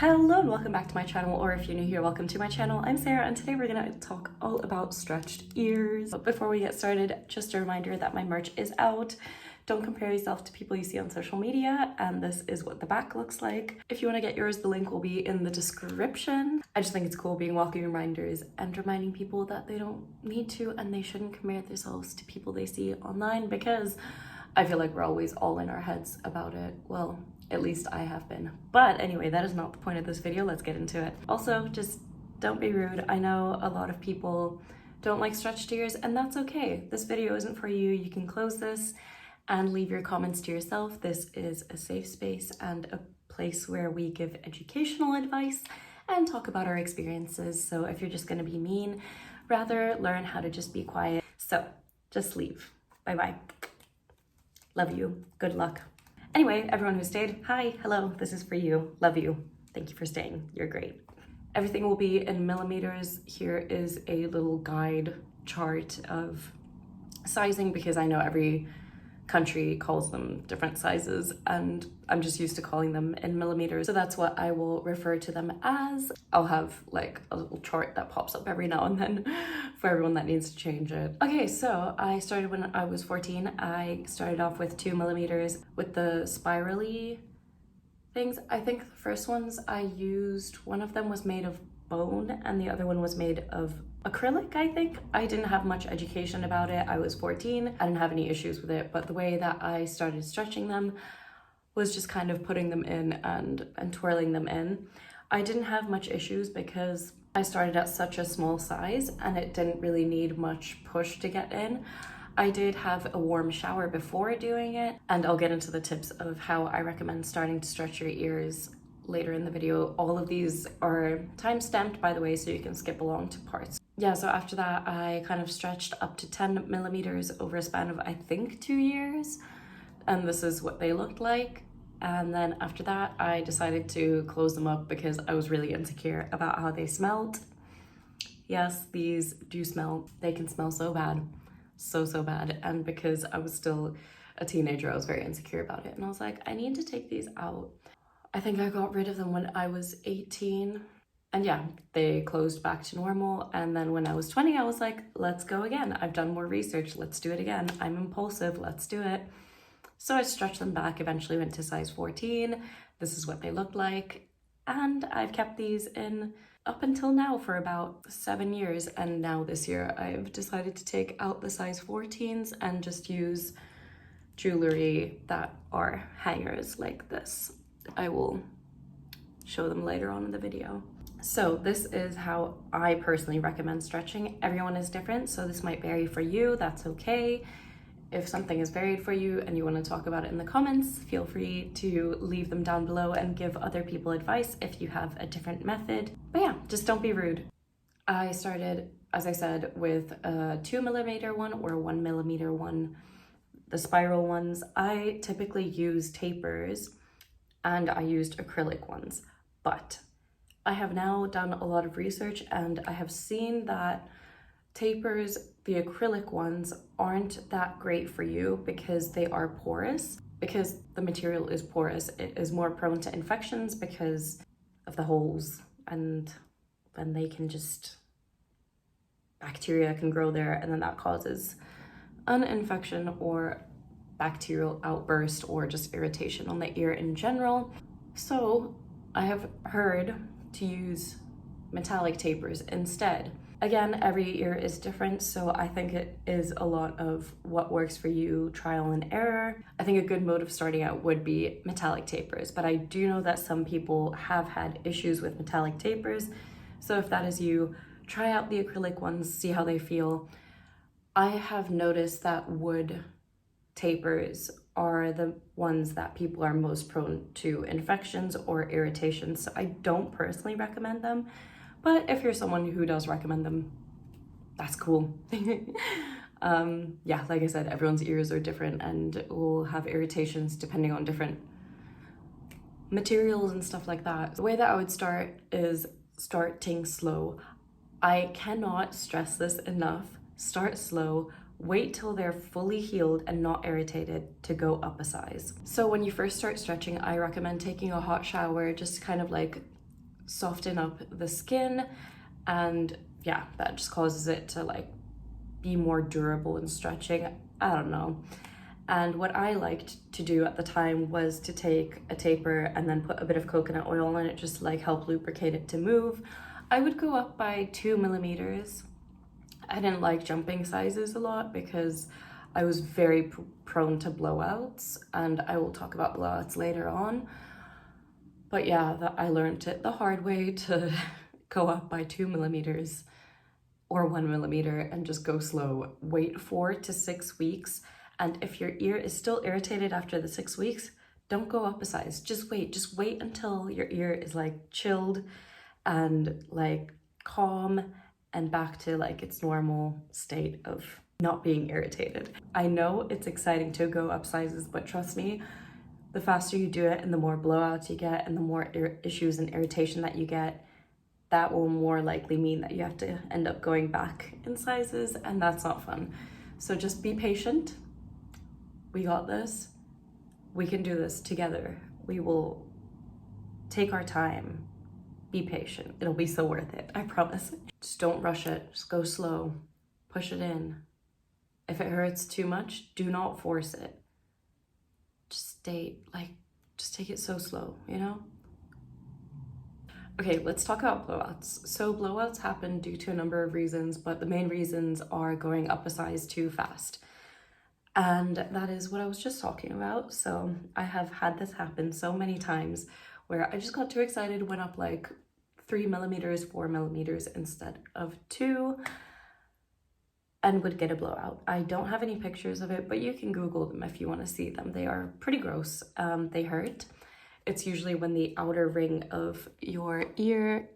Hello and welcome back to my channel, or if you're new here, welcome to my channel. I'm Sarah and today we're gonna talk all about stretched ears. But before we get started, just a reminder that my merch is out. Don't compare yourself to people you see on social media, and this is what the back looks like. If you want to get yours, the link will be in the description. I just think it's cool being walking reminders and reminding people that they don't need to and they shouldn't compare themselves to people they see online, because I feel like we're always all in our heads about it. Well, at least I have been. But anyway, that is not the point of this video. Let's get into it. Also, just don't be rude. I know a lot of people don't like stretched ears, and that's okay. This video isn't for you. You can close this and leave your comments to yourself. This is a safe space and a place where we give educational advice and talk about our experiences. So if you're just gonna be mean, rather learn how to just be quiet. So just leave. Bye-bye. Love you. Good luck. Anyway, everyone who stayed, hi, hello, this is for you. Love you. Thank you for staying. You're great. Everything will be in millimeters. Here is a little guide chart of sizing, because I know every country calls them different sizes and I'm just used to calling them in millimeters. So that's what I will refer to them as. I'll have like a little chart that pops up every now and then for everyone that needs to change it. Okay, so I started when I was 14. I started off with 2 millimeters with the spirally things. I think the first ones I used, one of them was made of bone and the other one was made of acrylic, I think. I didn't have much education about it. I was 14. I didn't have any issues with it, but the way that I started stretching them was just kind of putting them in and twirling them in. I didn't have much issues because I started at such a small size and it didn't really need much push to get in. I did have a warm shower before doing it, and I'll get into the tips of how I recommend starting to stretch your ears later in the video. All of these are time-stamped, by the way, so you can skip along to parts. Yeah, so after that, I kind of stretched up to 10 millimeters over a span of, I think, 2 years. And this is what they looked like. And then after that, I decided to close them up because I was really insecure about how they smelled. Yes, these do smell. They can smell so bad. So bad. And because I was still a teenager, I was very insecure about it. And I was like, I need to take these out. I think I got rid of them when I was 18. And yeah, they closed back to normal. And then when I was 20, I was like, let's go again. I've done more research. Let's do it again. I'm impulsive. Let's do it. So I stretched them back, eventually went to size 14. This is what they look like. And I've kept these in up until now for about 7 years. And now this year, I've decided to take out the size 14s and just use jewelry that are hangers like this. I will show them later on in the video. So this is how I personally recommend stretching. Everyone is different, so this might vary for you. That's okay. If something is varied for you and you want to talk about it in the comments, feel free to leave them down below and give other people advice if you have a different method. But yeah, just don't be rude. I started, as I said, with a 2 millimeter one or a 1 millimeter one. The spiral ones, I typically use tapers and I used acrylic ones, but I have now done a lot of research and I have seen that tapers, the acrylic ones, aren't that great for you because they are porous. Because the material is porous, it is more prone to infections because of the holes, and then they can just, bacteria can grow there, and then that causes an infection or bacterial outburst or just irritation on the ear in general. So I have heard to use metallic tapers instead. Again, every ear is different, so I think it is a lot of what works for you, trial and error. I think a good mode of starting out would be metallic tapers, but I do know that some people have had issues with metallic tapers. So if that is you, try out the acrylic ones, see how they feel. I have noticed that wood tapers are the ones that people are most prone to infections or irritations. So I don't personally recommend them, but if you're someone who does recommend them, that's cool. Yeah, like I said, everyone's ears are different and will have irritations depending on different materials and stuff like that. The way that I would start is starting slow. I cannot stress this enough. Start slow. Wait till they're fully healed and not irritated to go up a size. So when you first start stretching, I recommend taking a hot shower, just kind of like soften up the skin, and yeah, that just causes it to like be more durable and stretching. I don't know. And what I liked to do at the time was to take a taper and then put a bit of coconut oil on it, just to like help lubricate it to move. I would go up by 2 millimeters. I didn't like jumping sizes a lot because I was very prone to blowouts, and I will talk about blowouts later on. But yeah, I learned it the hard way to go up by 2 millimeters or 1 millimeter and just go slow. Wait 4 to 6 weeks. And if your ear is still irritated after the 6 weeks, don't go up a size. Just wait until your ear is like chilled and like calm and back to like its normal state of not being irritated. I know it's exciting to go up sizes, but trust me, the faster you do it and the more blowouts you get and the more issues and irritation that you get, that will more likely mean that you have to end up going back in sizes, and that's not fun. So just be patient. We got this. We can do this together. We will take our time. Be patient. It'll be so worth it, I promise. Just don't rush it. Just go slow. Push it in. If it hurts too much, do not force it. Just take it so slow, you know? Okay, let's talk about blowouts. So blowouts happen due to a number of reasons, but the main reasons are going up a size too fast. And that is what I was just talking about. So I have had this happen so many times where I just got too excited, went up like 3 millimeters, 4 millimeters instead of 2, and would get a blowout. I don't have any pictures of it, but you can Google them if you want to see them. They are pretty gross. They hurt. It's usually when the outer ring of your ear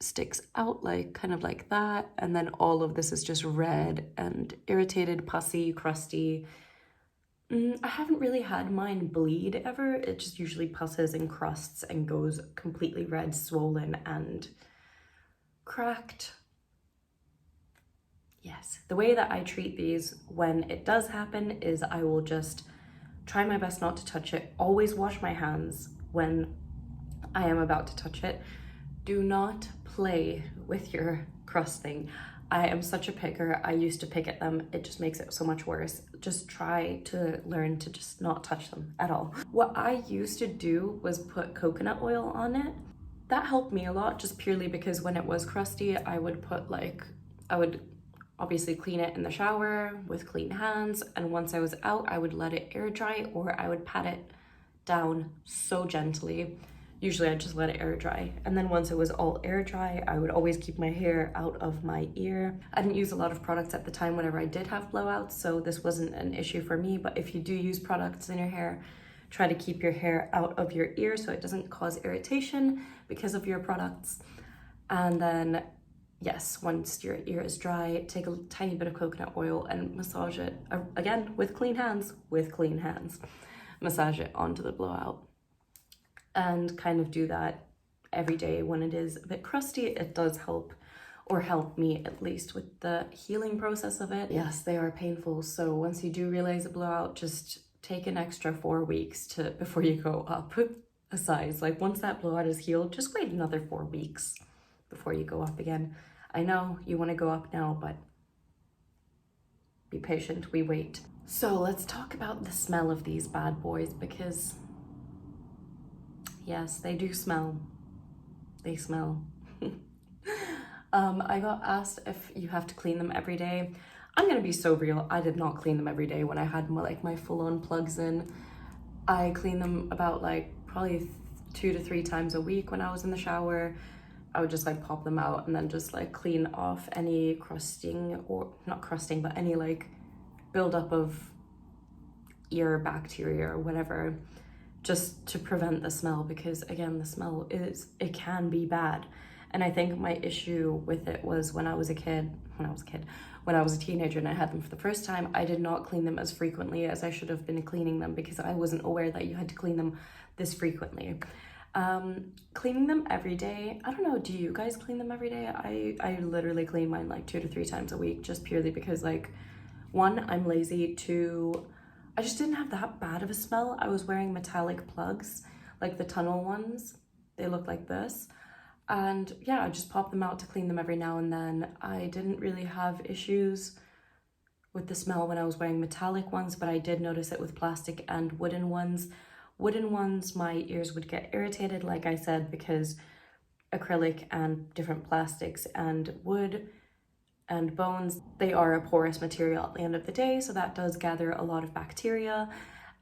sticks out like kind of like that, and then all of this is just red and irritated, pussy, crusty. I haven't really had mine bleed ever. It just usually pusses and crusts and goes completely red, swollen, and cracked. Yes, the way that I treat these when it does happen is I will just try my best not to touch it. Always wash my hands when I am about to touch it. Do not play with your crusting. I am such a picker. I used to pick at them. It just makes it so much worse. Just try to learn to just not touch them at all. What I used to do was put coconut oil on it. That helped me a lot, just purely because when it was crusty, I would obviously clean it in the shower with clean hands, and once I was out, I would let it air dry, or I would pat it down so gently. Usually I just let it air dry, and then once it was all air dry, I would always keep my hair out of my ear. I didn't use a lot of products at the time whenever I did have blowouts, so this wasn't an issue for me. But if you do use products in your hair, try to keep your hair out of your ear so it doesn't cause irritation because of your products. And then yes, once your ear is dry, take a tiny bit of coconut oil and massage it, again, with clean hands, massage it onto the blowout. And kind of do that every day when it is a bit crusty. It does help, or help me at least, with the healing process of it. Yes, they are painful. So once you do realize a blowout, just take an extra 4 weeks before you go up a size. Like once that blowout is healed, just wait another 4 weeks before you go up again. I know you want to go up now, but be patient, we wait. So let's talk about the smell of these bad boys, because yes, they do smell. They smell. I got asked if you have to clean them every day. I'm gonna be so real, I did not clean them every day when I had my full-on plugs in. I cleaned them about probably 2 to 3 times a week when I was in the shower. I would just pop them out and then just clean off any crusting, or not crusting, but any buildup of ear bacteria or whatever, just to prevent the smell, because again, the smell it can be bad. And I think my issue with it was when I was a teenager and I had them for the first time, I did not clean them as frequently as I should have been cleaning them, because I wasn't aware that you had to clean them this frequently. Cleaning them every day, I don't know, do you guys clean them every day? I literally clean mine 2 to 3 times a week, just purely because one, I'm lazy, 2, I just didn't have that bad of a smell. I was wearing metallic plugs, the tunnel ones. They look like this. And yeah, I just pop them out to clean them every now and then. I didn't really have issues with the smell when I was wearing metallic ones, but I did notice it with plastic and wooden ones. Wooden ones, my ears would get irritated, like I said, because acrylic and different plastics and wood and bones, they are a porous material at the end of the day, so that does gather a lot of bacteria,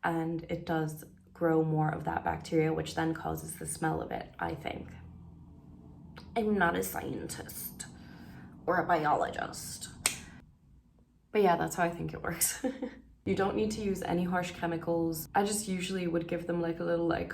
and it does grow more of that bacteria, which then causes the smell of it, I think. I'm not a scientist or a biologist. But yeah, that's how I think it works. You don't need to use any harsh chemicals. I just usually would give them like a little like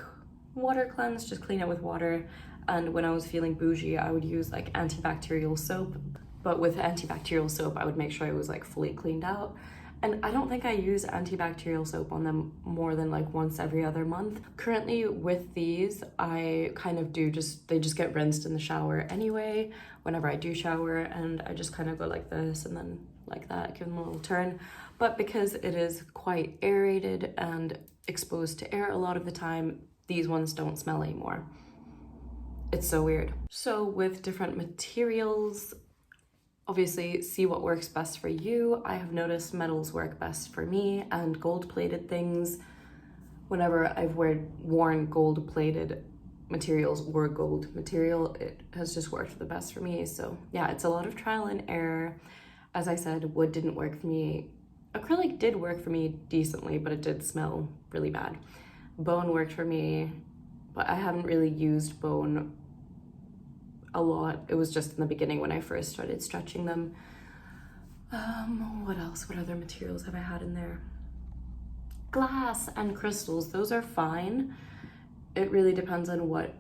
water cleanse, just clean it with water. And when I was feeling bougie, I would use like antibacterial soap. But with antibacterial soap, I would make sure it was like fully cleaned out. And I don't think I use antibacterial soap on them more than like once every other month. Currently with these, I kind of do they just get rinsed in the shower anyway, whenever I do shower, and I just kind of go like this and then like that, give them a little turn. But because it is quite aerated and exposed to air a lot of the time, these ones don't smell anymore. It's so weird. So with different materials, obviously see what works best for you. I have noticed metals work best for me, and gold-plated things. Whenever I've worn gold-plated materials or gold material, it has just worked the best for me. So yeah, it's a lot of trial and error. As I said, wood didn't work for me. Acrylic did work for me decently, but it did smell really bad. Bone worked for me, but I haven't really used bone a lot. It was just in the beginning when I first started stretching them. What else? What other materials have I had in there? Glass and crystals, those are fine. It really depends on what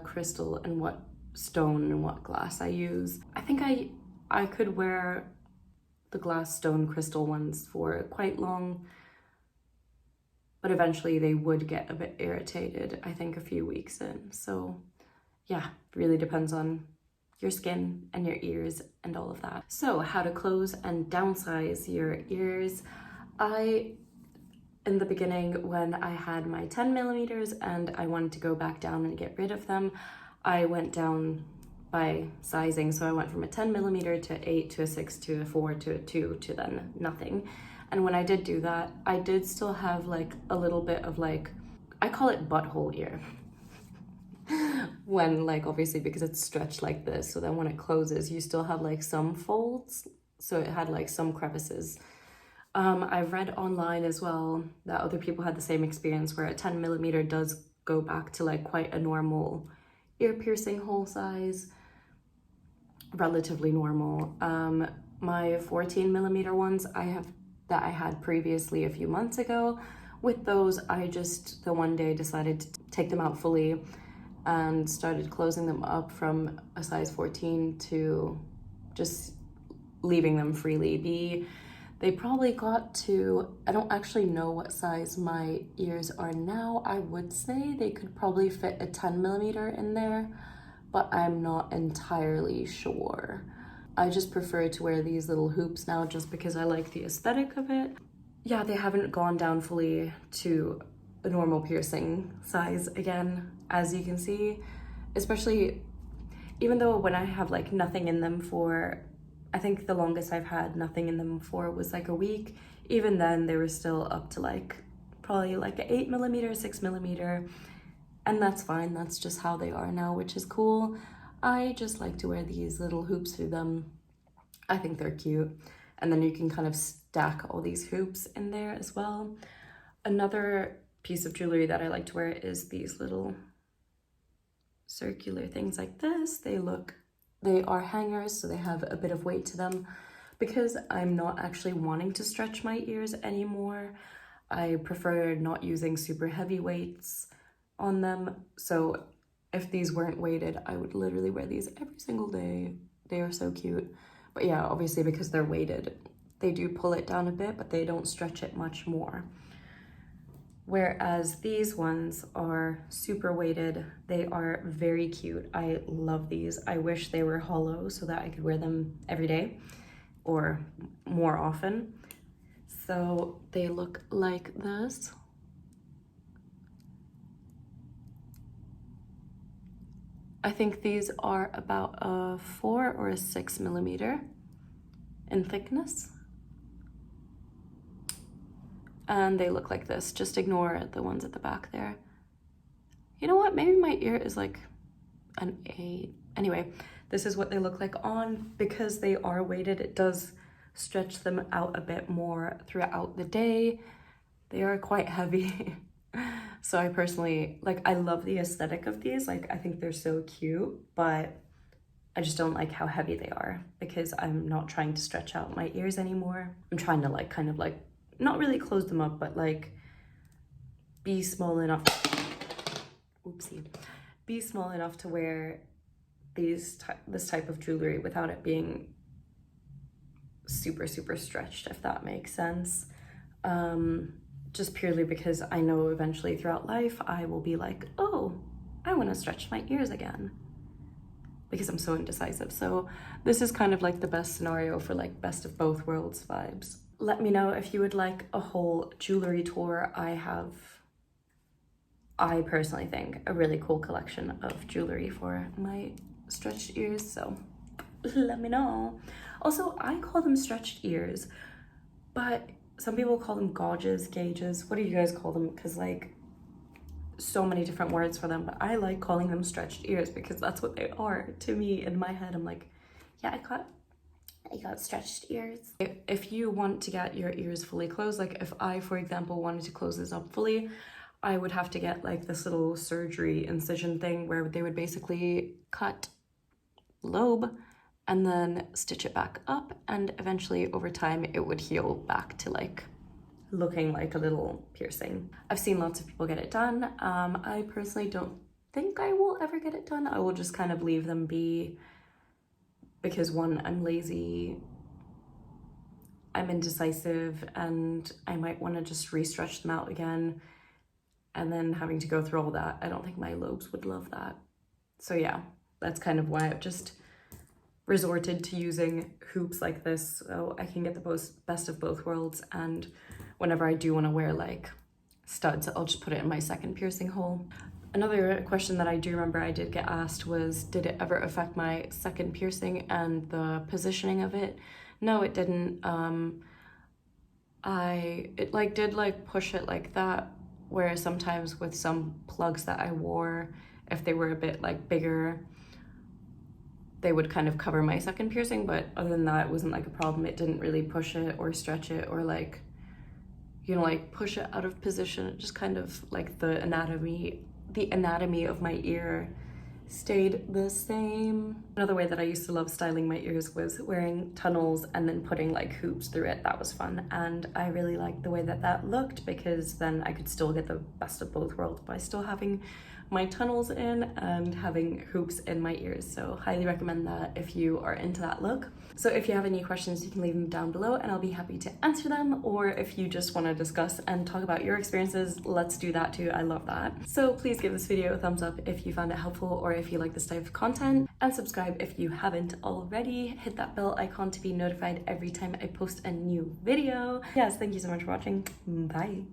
crystal and what stone and what glass I use. I think I could wear the glass, stone, crystal ones for quite long, but eventually they would get a bit irritated, I think, a few weeks in. So yeah, really depends on your skin and your ears and all of that. So how to close and downsize your ears. In the beginning, when I had my 10 millimeters and I wanted to go back down and get rid of them, I went down by sizing. So I went from a 10 millimeter to 8 to a 6 to a 4 to a 2 to then nothing. And when I did do that, I did still have like a little bit of like, I call it butthole ear. When like, obviously because it's stretched like this, so then when it closes, you still have like some folds. So it had like some crevices. I've read online as well that other people had the same experience where a 10 millimeter does go back to like quite a normal ear piercing hole size, relatively normal. My 14 millimeter ones that I had previously a few months ago, with those I just the one day decided to take them out fully and started closing them up from a size 14 to just leaving them freely be. They probably got to, I don't actually know what size my ears are now. I would say they could probably fit a 10 millimeter in there, but I'm not entirely sure. I just prefer to wear these little hoops now just because I like the aesthetic of it. Yeah, they haven't gone down fully to a normal piercing size again, as you can see, especially even though when I have like nothing in them for, I think the longest I've had nothing in them for was like a week. Even then they were still up to like probably like an 8 millimeter, 6 millimeter, and that's fine. That's just how they are now, which is cool. I just like to wear these little hoops through them. I think they're cute. And then you can kind of stack all these hoops in there as well. Another piece of jewelry that I like to wear is these little circular things like this. They are hangers, so they have a bit of weight to them. Because I'm not actually wanting to stretch my ears anymore, I prefer not using super heavy weights on them. So if these weren't weighted, I would literally wear these every single day. They are so cute. But yeah, obviously because they're weighted, they do pull it down a bit, but they don't stretch it much more. Whereas these ones are super weighted. They are very cute. I love these. I wish they were hollow so that I could wear them every day or more often. So they look like this. I think these are about a 4 or a 6 millimeter in thickness. And they look like this. Just ignore the ones at the back there. You know what? Maybe my ear is like an 8. Anyway, this is what they look like on. Because they are weighted, it does stretch them out a bit more throughout the day. They are quite heavy. So I personally, like, I love the aesthetic of these. Like, I think they're so cute, but I just don't like how heavy they are because I'm not trying to stretch out my ears anymore. I'm trying to like kind of like not really close them up, but like be small enough. Oopsie. Be small enough to wear this type of jewelry without it being super stretched, if that makes sense. Just purely because I know eventually throughout life I will be like, oh, I want to stretch my ears again, because I'm so indecisive. So this is kind of like the best scenario for like best of both worlds vibes. Let me know if you would like a whole jewelry tour. I personally think a really cool collection of jewelry for my stretched ears, so let me know. Also, I call them stretched ears, but some people call them gauges, gauges. What do you guys call them? Because like so many different words for them, but I like calling them stretched ears because that's what they are to me. In my head, I'm like, yeah, I got stretched ears. If you want to get your ears fully closed, like if I, for example, wanted to close this up fully, I would have to get like this little surgery incision thing where they would basically cut lobe and then stitch it back up, and eventually over time it would heal back to like looking like a little piercing. I've seen lots of people get it done. I personally don't think I will ever get it done. I will just kind of leave them be because one, I'm lazy, I'm indecisive, and I might want to just re-stretch them out again, and then having to go through all that, I don't think my lobes would love that. So yeah, that's kind of why I've just resorted to using hoops like this, so I can get the best of both worlds. And whenever I do want to wear like studs, I'll just put it in my second piercing hole. Another question that I do remember I did get asked was, did it ever affect my second piercing and the positioning of it? No, it didn't. It like did like push it like that, where sometimes with some plugs that I wore, if they were a bit like bigger, they would kind of cover my second piercing, but other than that, it wasn't like a problem. It didn't really push it or stretch it or like, you know, like push it out of position. It just kind of like the anatomy of my ear stayed the same. Another way that I used to love styling my ears was wearing tunnels and then putting like hoops through it. That was fun, and I really liked the way that that looked because then I could still get the best of both worlds by still having my tunnels in and having hoops in my ears. So highly recommend that if you are into that look. So if you have any questions, you can leave them down below and I'll be happy to answer them. Or if you just want to discuss and talk about your experiences, let's do that too. I love that. So please give this video a thumbs up if you found it helpful or if you like this type of content, and subscribe if you haven't already. Hit that bell icon to be notified every time I post a new video. Yes, thank you so much for watching. Bye.